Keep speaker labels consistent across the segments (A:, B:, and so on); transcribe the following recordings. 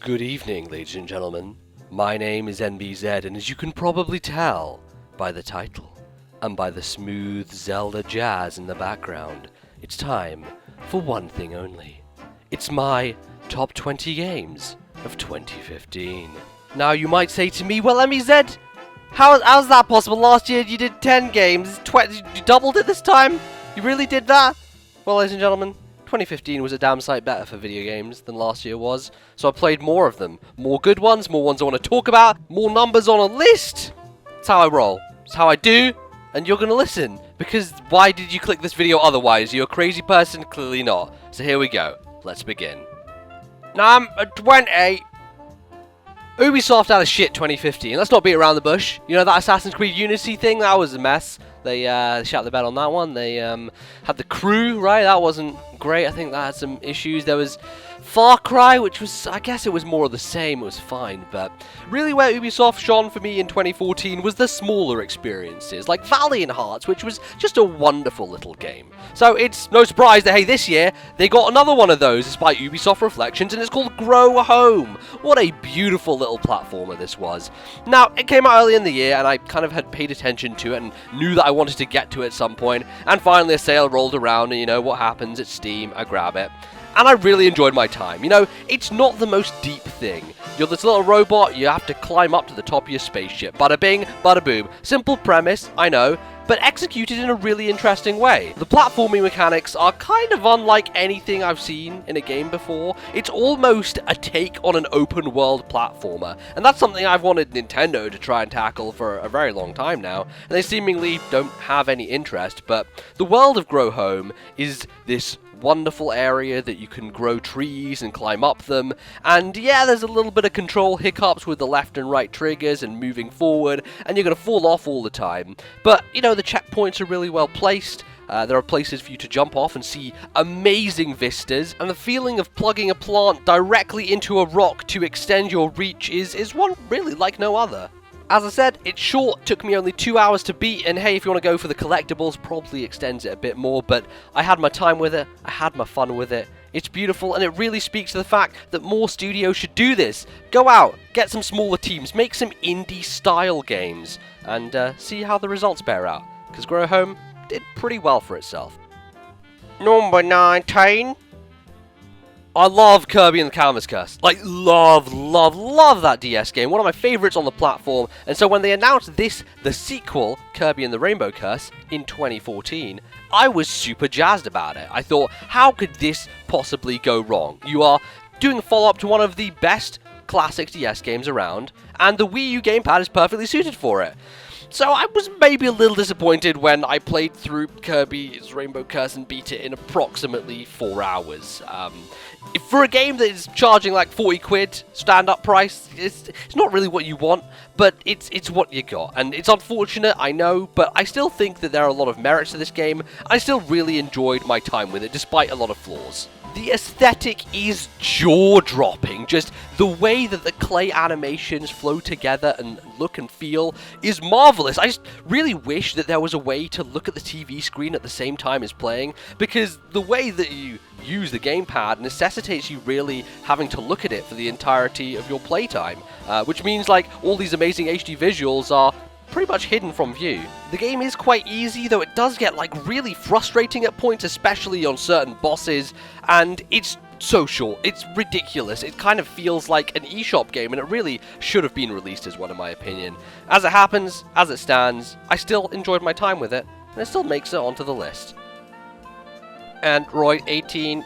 A: Good evening, ladies and gentlemen. My name is NBZ, and as you can probably tell by the title and by the smooth Zelda jazz in the background, it's time for one thing only. It's my top 20 games of 2015. Now you might say to me, well, NBZ, how's that possible? Last year you did 10 games, you doubled it this time? You really did that? Well, ladies and gentlemen, 2015 was a damn sight better for video games than last year was, so I played more of them. More good ones, more ones I want to talk about, more numbers on a list. That's how I roll. It's how I do, and you're going to listen. Because why did you click this video otherwise? You're a crazy person? Clearly not. So here we go. Let's begin. Number 20. Ubisoft had a shit 2015. Let's not beat around the bush. You know that Assassin's Creed Unity thing? That was a mess. They shot the bed on that one. They had the crew, right? That wasn't great. I think that had some issues. There was Far Cry, which was, I guess it was more of the same. It was fine. But really where Ubisoft shone for me in 2014 was the smaller experiences, like Valiant Hearts, which was just a wonderful little game. So it's no surprise that, hey, this year, they got another one of those despite Ubisoft Reflections, and it's called Grow Home. What a beautiful little platformer this was. Now, it came out early in the year, and I kind of had paid attention to it and knew that I wanted to get to it at some point, and finally a sale rolled around, and you know what happens, it's Steam, I grab it. And I really enjoyed my time. You know, it's not the most deep thing. You're this little robot, you have to climb up to the top of your spaceship. Bada bing, bada boom. Simple premise, I know, but executed in a really interesting way. The platforming mechanics are kind of unlike anything I've seen in a game before. It's almost a take on an open world platformer, and that's something I've wanted Nintendo to try and tackle for a very long time now, and they seemingly don't have any interest. But the world of Grow Home is this wonderful area that you can grow trees and climb up them, and yeah, there's a little bit of control hiccups with the left and right triggers and moving forward, and you're going to fall off all the time, but you know, the checkpoints are really well placed. There are places for you to jump off and see amazing vistas, and the feeling of plugging a plant directly into a rock to extend your reach is one really like no other. As I said, it's short, took me only 2 hours to beat, and hey, if you want to go for the collectibles, probably extends it a bit more, but I had my time with it, I had my fun with it. It's beautiful, and it really speaks to the fact that more studios should do this. Go out, get some smaller teams, make some indie-style games, and see how the results bear out, because Grow Home did pretty well for itself. Number 19. I love Kirby and the Canvas Curse. Like, love that DS game. One of my favorites on the platform. And so when they announced this, the sequel, Kirby and the Rainbow Curse, in 2014, I was super jazzed about it. I thought, how could this possibly go wrong? You are doing a follow-up to one of the best classic DS games around, and the Wii U gamepad is perfectly suited for it. So I was maybe a little disappointed when I played through Kirby's Rainbow Curse and beat it in approximately 4 hours. For a game that is charging like 40 quid stand-up price, it's not really what you want, but it's what you got. And it's unfortunate, I know, but I still think that there are a lot of merits to this game. I still really enjoyed my time with it, despite a lot of flaws. The aesthetic is jaw-dropping. Just the way that the clay animations flow together and look and feel is marvelous. I just really wish that there was a way to look at the TV screen at the same time as playing, because the way that you use the gamepad necessitates you really having to look at it for the entirety of your playtime, which means like all these amazing HD visuals are pretty much hidden from view. The game is quite easy, though it does get like really frustrating at points, especially on certain bosses, and it's so short. It's ridiculous. It kind of feels like an eShop game, and it really should have been released as one, in my opinion. As it happens, as it stands, I still enjoyed my time with it, and it still makes it onto the list. Android 18.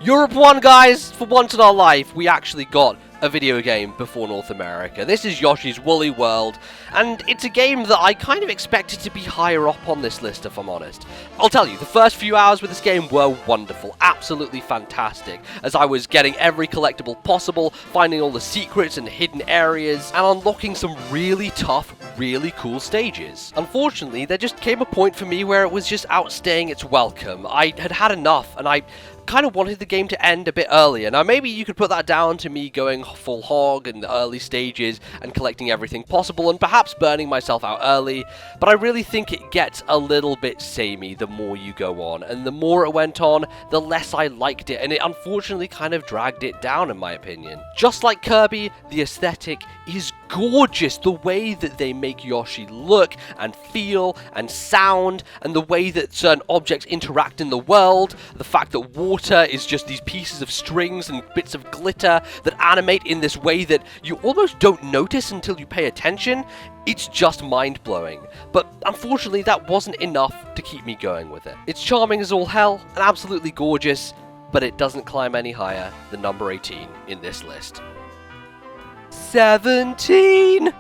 A: Europe won, guys! For once in our life, we actually got a video game before North America. This is Yoshi's Woolly World, and it's a game that I kind of expected to be higher up on this list, if I'm honest. I'll tell you, the first few hours with this game were wonderful, absolutely fantastic, as I was getting every collectible possible, finding all the secrets and hidden areas, and unlocking some really tough, really cool stages. Unfortunately, there just came a point for me where it was just outstaying its welcome. I had had enough, and I kind of wanted the game to end a bit earlier. Now, maybe you could put that down to me going full hog in the early stages and collecting everything possible and perhaps burning myself out early, but I really think it gets a little bit samey the more you go on, and the more it went on, the less I liked it, and it unfortunately kind of dragged it down in my opinion. Just like Kirby, the aesthetic is gorgeous. The way that they make Yoshi look and feel and sound, and the way that certain objects interact in the world, the fact that water is just these pieces of strings and bits of glitter that animate in this way that you almost don't notice until you pay attention, it's just mind-blowing. But unfortunately that wasn't enough to keep me going with it. It's charming as all hell and absolutely gorgeous, but it doesn't climb any higher than number 18 in this list. 17!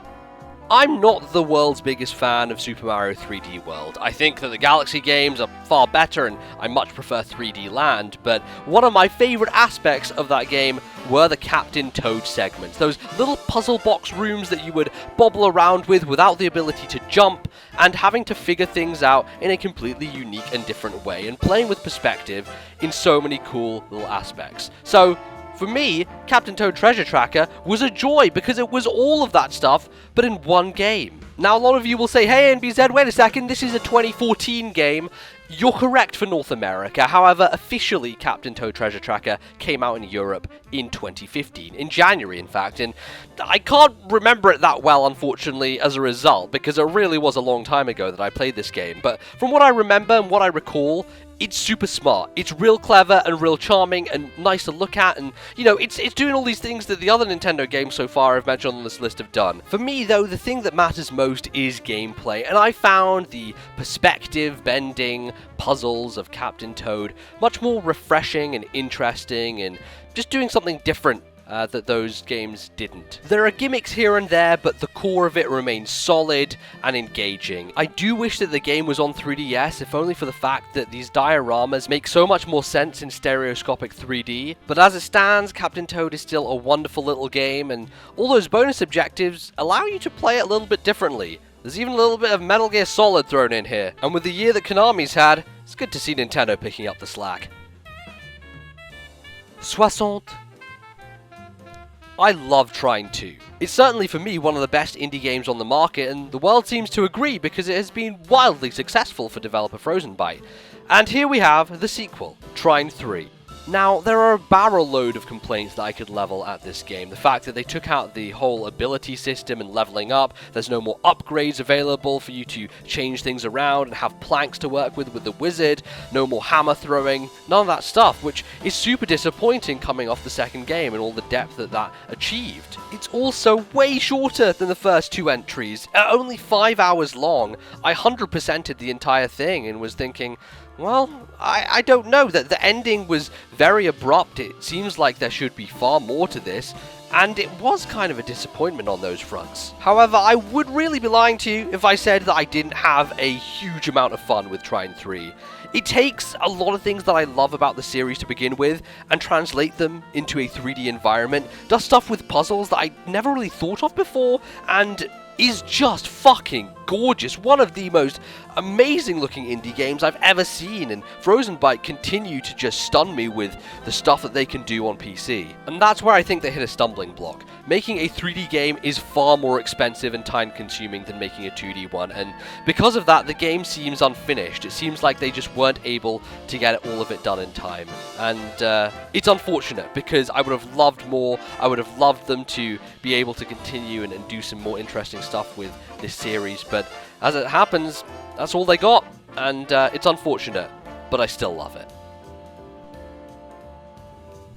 A: I'm not the world's biggest fan of Super Mario 3D World. I think that the Galaxy games are far better and I much prefer 3D Land, but one of my favourite aspects of that game were the Captain Toad segments. Those little puzzle box rooms that you would bobble around with without the ability to jump, and having to figure things out in a completely unique and different way, and playing with perspective in so many cool little aspects. So, for me, Captain Toad Treasure Tracker was a joy because it was all of that stuff, but in one game. Now, a lot of you will say, hey NBZ, wait a second, this is a 2014 game. You're correct for North America. However, officially, Captain Toad Treasure Tracker came out in Europe in 2015, in January, in fact, and I can't remember it that well, unfortunately, as a result, because it really was a long time ago that I played this game, but from what I remember and what I recall, it's super smart. It's real clever and real charming and nice to look at, and, you know, it's doing all these things that the other Nintendo games so far I've mentioned on this list have done. For me, though, the thing that matters most is gameplay, and I found the perspective-bending puzzles of Captain Toad much more refreshing and interesting, and just doing something different that those games didn't. There are gimmicks here and there, but the core of it remains solid and engaging. I do wish that the game was on 3DS, if only for the fact that these dioramas make so much more sense in stereoscopic 3D, but as it stands, Captain Toad is still a wonderful little game, and all those bonus objectives allow you to play it a little bit differently. There's even a little bit of Metal Gear Solid thrown in here, and with the year that Konami's had, it's good to see Nintendo picking up the slack. 60. I love Trine II. It's certainly for me one of the best indie games on the market, and the world seems to agree because it has been wildly successful for developer Frozenbyte. And here we have the sequel, Trine III. Now, there are a barrel load of complaints that I could level at this game. The fact that they took out the whole ability system and leveling up, there's no more upgrades available for you to change things around and have planks to work with the wizard, no more hammer throwing, none of that stuff, which is super disappointing coming off the second game and all the depth that achieved. It's also way shorter than the first two entries, only 5 hours long. I 100%ed the entire thing and was thinking, well, I don't know, that the ending was very abrupt. It seems like there should be far more to this, and it was kind of a disappointment on those fronts. However, I would really be lying to you if I said that I didn't have a huge amount of fun with Trine III. It takes a lot of things that I love about the series to begin with and translate them into a 3D environment, does stuff with puzzles that I never really thought of before, and is just fucking gorgeous. One of the most amazing looking indie games I've ever seen, and Frozenbyte continue to just stun me with the stuff that they can do on PC. And that's where I think they hit a stumbling block. Making a 3D game is far more expensive and time consuming than making a 2D one, and because of that the game seems unfinished. It seems like they just weren't able to get all of it done in time, and it's unfortunate because I would have loved more. I would have loved them to be able to continue and do some more interesting stuff with this series, but as it happens, that's all they got, and it's unfortunate, but I still love it.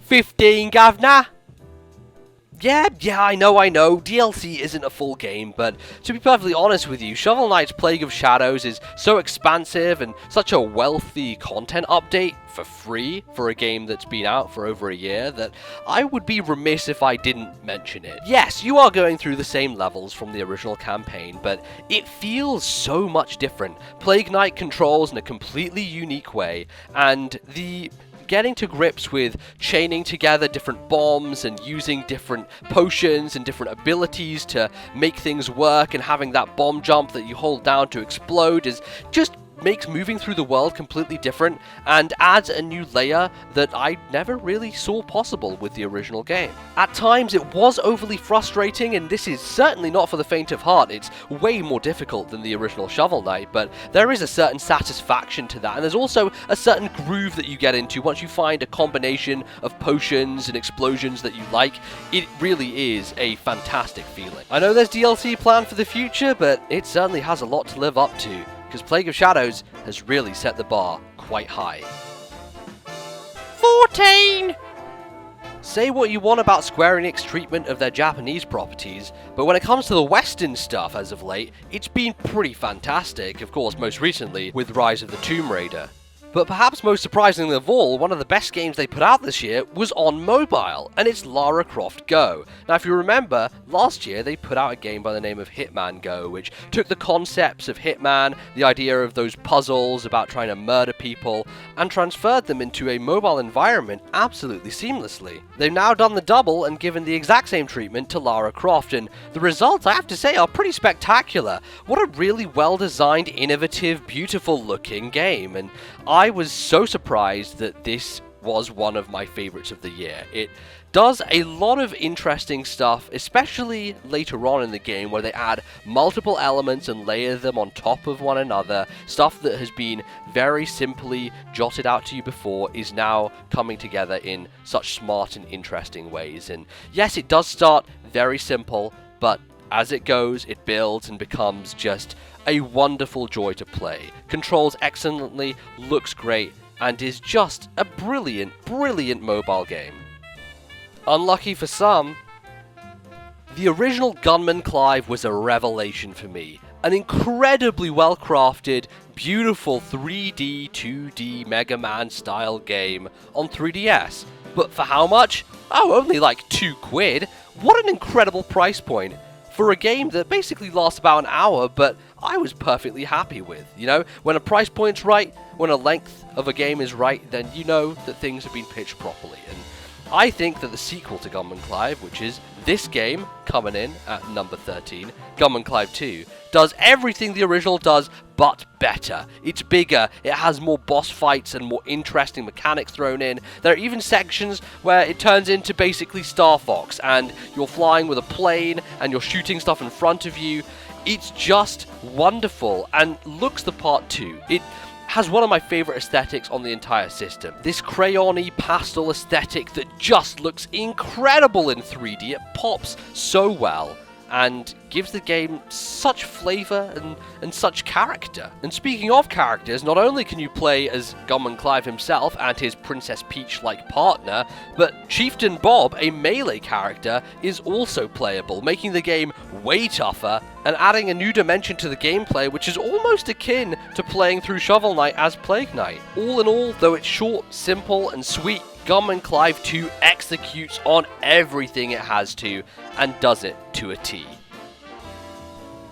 A: 15, Governor! Yeah, I know, DLC isn't a full game, but to be perfectly honest with you, Shovel Knight's Plague of Shadows is so expansive and such a wealthy content update for free for a game that's been out for over a year that I would be remiss if I didn't mention it. Yes, you are going through the same levels from the original campaign, but it feels so much different. Plague Knight controls in a completely unique way, and the getting to grips with chaining together different bombs and using different potions and different abilities to make things work, and having that bomb jump that you hold down to explode is just makes moving through the world completely different and adds a new layer that I never really saw possible with the original game. At times it was overly frustrating, and this is certainly not for the faint of heart. It's way more difficult than the original Shovel Knight, but there is a certain satisfaction to that, and there's also a certain groove that you get into once you find a combination of potions and explosions that you like. It really is a fantastic feeling. I know there's DLC planned for the future, but it certainly has a lot to live up to, because Plague of Shadows has really set the bar quite high. 14! Say what you want about Square Enix treatment of their Japanese properties, but when it comes to the Western stuff as of late, it's been pretty fantastic, of course most recently with Rise of the Tomb Raider. But perhaps most surprisingly of all, one of the best games they put out this year was on mobile, and it's Lara Croft GO. Now if you remember, last year they put out a game by the name of Hitman Go, which took the concepts of Hitman, the idea of those puzzles about trying to murder people, and transferred them into a mobile environment absolutely seamlessly. They've now done the double and given the exact same treatment to Lara Croft, and the results, I have to say, are pretty spectacular. What a really well-designed, innovative, beautiful-looking game, and I was so surprised that this was one of my favorites of the year. It does a lot of interesting stuff, especially later on in the game, where they add multiple elements and layer them on top of one another. Stuff that has been very simply jotted out to you before is now coming together in such smart and interesting ways. And yes, it does start very simple, but as it goes, it builds and becomes just a wonderful joy to play. Controls excellently, looks great, and is just a brilliant, brilliant mobile game. Unlucky for some, the original Gunman Clive was a revelation for me. An incredibly well-crafted, beautiful 3D, 2D Mega Man style game on 3DS. But for how much? Oh, only like £2. What an incredible price point for a game that basically lasts about an hour, but I was perfectly happy with. You know, when a price point's right, when a length of a game is right, then you know that things have been pitched properly. And I think that the sequel to Gunman Clive, which is this game coming in at number 13, Gunman Clive 2, does everything the original does, but better. It's bigger, it has more boss fights and more interesting mechanics thrown in. There are even sections where it turns into basically Star Fox, and you're flying with a plane, and you're shooting stuff in front of you. It's just wonderful, and looks the part too. It has one of my favorite aesthetics on the entire system. This crayon-y pastel aesthetic that just looks incredible in 3D. It pops so well and gives the game such flavor and such character. And speaking of characters, not only can you play as Gunman Clive himself and his Princess Peach-like partner, but Chieftain Bob, a melee character, is also playable, making the game way tougher and adding a new dimension to the gameplay, which is almost akin to playing through Shovel Knight as Plague Knight. All in all, though it's short, simple, and sweet, Gunman Clive 2 executes on everything it has to, and does it to a T.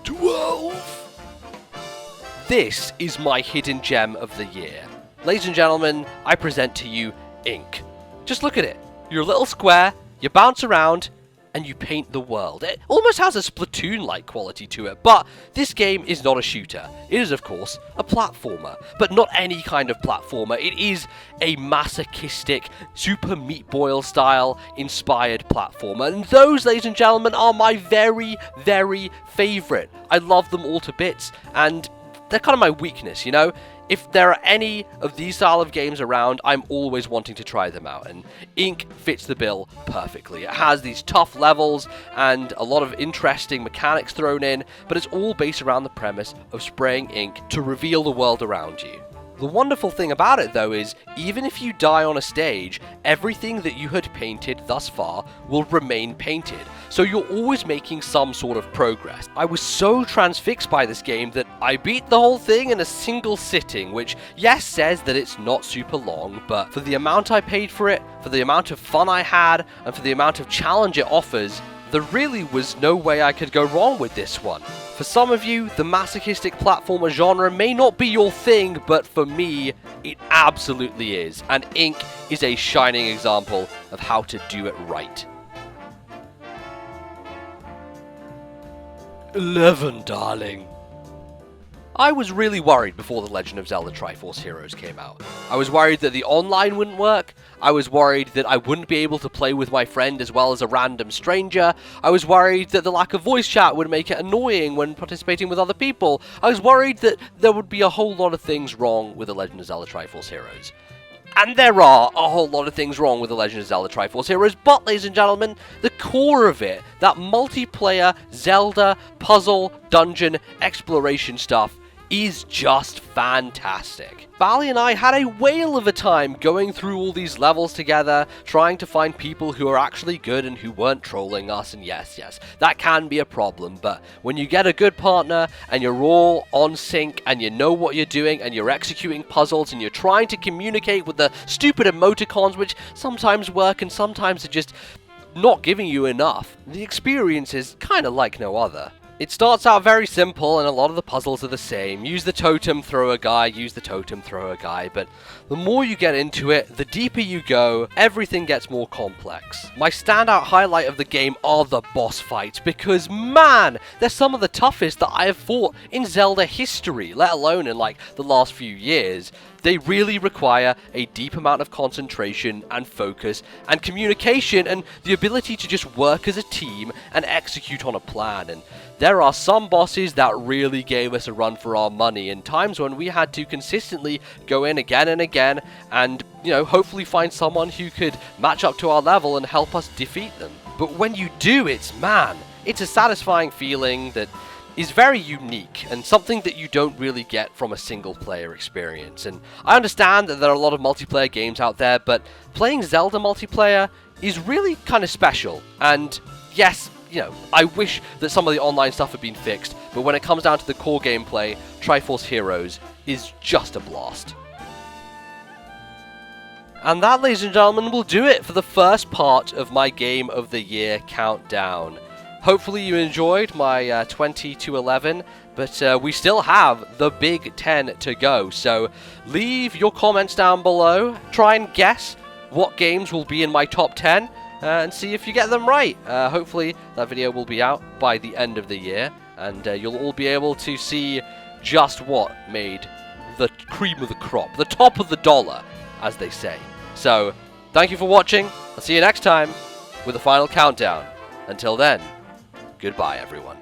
A: 12! This is my hidden gem of the year. Ladies and gentlemen, I present to you Ink. Just look at it. You're a little square, you bounce around, and you paint the world. It almost has a Splatoon-like quality to it, but this game is not a shooter. It is, of course, a platformer, but not any kind of platformer. It is a masochistic, Super Meat Boy-style inspired platformer, and those, ladies and gentlemen, are my very, very favourite. I love them all to bits, and they're kind of my weakness, you know? If there are any of these style of games around, I'm always wanting to try them out, and Ink fits the bill perfectly. It has these tough levels and a lot of interesting mechanics thrown in, but it's all based around the premise of spraying ink to reveal the world around you. The wonderful thing about it, though, is even if you die on a stage, everything that you had painted thus far will remain painted, so you're always making some sort of progress. I was so transfixed by this game that I beat the whole thing in a single sitting, which, yes, says that it's not super long, but for the amount I paid for it, for the amount of fun I had, and for the amount of challenge it offers, there really was no way I could go wrong with this one. For some of you, the masochistic platformer genre may not be your thing, but for me, it absolutely is, and Ink is a shining example of how to do it right. 11, darling. I was really worried before The Legend of Zelda Triforce Heroes came out. I was worried that the online wouldn't work, I was worried that I wouldn't be able to play with my friend as well as a random stranger, I was worried that the lack of voice chat would make it annoying when participating with other people, I was worried that there would be a whole lot of things wrong with The Legend of Zelda Triforce Heroes. And there are a whole lot of things wrong with The Legend of Zelda Triforce Heroes, but, ladies and gentlemen, the core of it, that multiplayer Zelda puzzle, dungeon, exploration stuff, is just fantastic. Bally and I had a whale of a time going through all these levels together, trying to find people who are actually good and who weren't trolling us, and yes, that can be a problem, but when you get a good partner, and you're all on sync, and you know what you're doing, and you're executing puzzles, and you're trying to communicate with the stupid emoticons, which sometimes work and sometimes are just not giving you enough, the experience is kinda like no other. It starts out very simple, and a lot of the puzzles are the same. Use the totem, throw a guy, use the totem, throw a guy, but the more you get into it, the deeper you go, everything gets more complex. My standout highlight of the game are the boss fights, because man, they're some of the toughest that I have fought in Zelda history, let alone in like the last few years. They really require a deep amount of concentration and focus and communication and the ability to just work as a team and execute on a plan. And there are some bosses that really gave us a run for our money, and times when we had to consistently go in again and again and, hopefully find someone who could match up to our level and help us defeat them. But when you do, it's a satisfying feeling that is very unique and something that you don't really get from a single player experience. And I understand that there are a lot of multiplayer games out there, but playing Zelda multiplayer is really kind of special. And yes, I wish that some of the online stuff had been fixed, but when it comes down to the core gameplay, Triforce Heroes is just a blast. And that, ladies and gentlemen, will do it for the first part of my Game of the Year countdown. Hopefully you enjoyed my 20 to 11, but we still have the big 10 to go. So leave your comments down below, try and guess what games will be in my top 10, and see if you get them right. Hopefully that video will be out by the end of the year, and you'll all be able to see just what made the cream of the crop, the top of the dollar, as they say. So thank you for watching. I'll see you next time with the final countdown. Until then, goodbye, everyone.